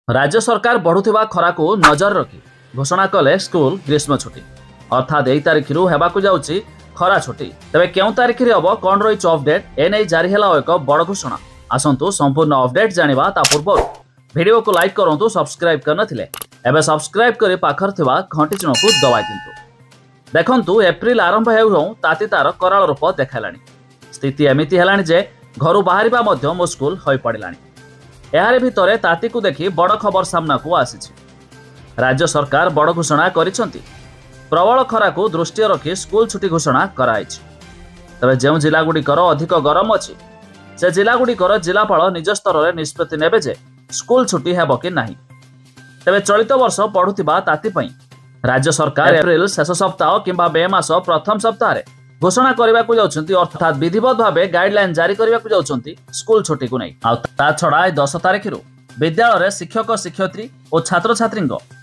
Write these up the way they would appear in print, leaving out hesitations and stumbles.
राज्य सरकार बढ़ुवा खरा को नजर रखी घोषणा कले स्कूल ग्रीष्म छुट्टी अर्थात 1 तारिख होगाकू जाउची खरा छुट्टी। तेबे केउ तारिख रे हबो कोन रही अपडेट एने जारी हैला एक बड़ घोषणा। आसंतु संपूर्ण अपडेट जानिबा ता पूर्व वीडियो को लाइक करंतु सब्सक्राइब करनथिले एबे सब्सक्राइब करी पाखर थिबा घंटी चिन्ह को दबाइ दिंतु। देखंतु एप्रिल आरंभ हेउ ताती तार कराल रूप देखालानी। स्थिति एमिति हेलानी जे घरु बाहरिबा मध्य मुस्कुल होई पड़िलानी। एहारे भितरे ताती को देखि बड़ खबर सामना को आसीछि। राज्य सरकार बड़ घोषणा करिसंती। प्रबल खरा को दृष्टि रखी स्कूल छुट्टी घोषणा कराइछि। तबे जेउ जिला गुड़िकर अधिक गरम अछि से जिला गुड़िकर जिलापाल निज स्तर में निष्पत्ति नेबे जे स्कूल छुट्टी हेबो कि नाही। तबे चलित वर्ष पढ़ुथिबा ताती पई राज्य सरकार एप्रिल शेष सप्ताह किंबा मे मास प्रथम सप्ताह रे घोषणा करबा को जाउछंती। अर्थात विधिवत भावे गाइडलाइन जारी करबा को जाउछंती स्कूल छुट्टी को नै। आ ता छडा 10 तारिख रु विद्यालय शिक्षक शिक्षयित्री और छात्र छात्री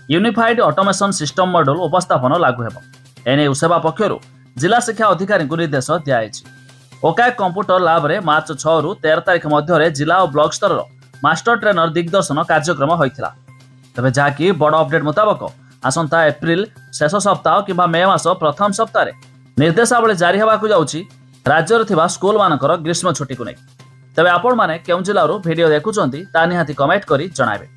यूनिफाइड ऑटोमेशन सिस्टम मॉड्यूल उपस्थापन लागू हेबो। एने उसेवा पक्षरु जिला शिक्षा अधिकारी को निर्देश दियाइछि। ओका कंप्यूटर लैब रे मार्च 6 रु 13 तारिख मध्य जिला और ब्लॉक स्तर मास्टर ट्रेनर दिग्दर्शन कार्यक्रम होइथिला। तबे जाकी बड़ अपडेट मुताबक आसंता एप्रिल शेष सप्ताह किंबा मे मास प्रथम सप्ताह रे निर्देशावली जारी हेबाकू जाउछि राज्य थिबा स्कूल मानकर ग्रीष्म छुट्टी को नै। तबे आपण माने केउ जिल्लारू वीडियो देखुचंती ता निहाती कमेंट करी जणाबे।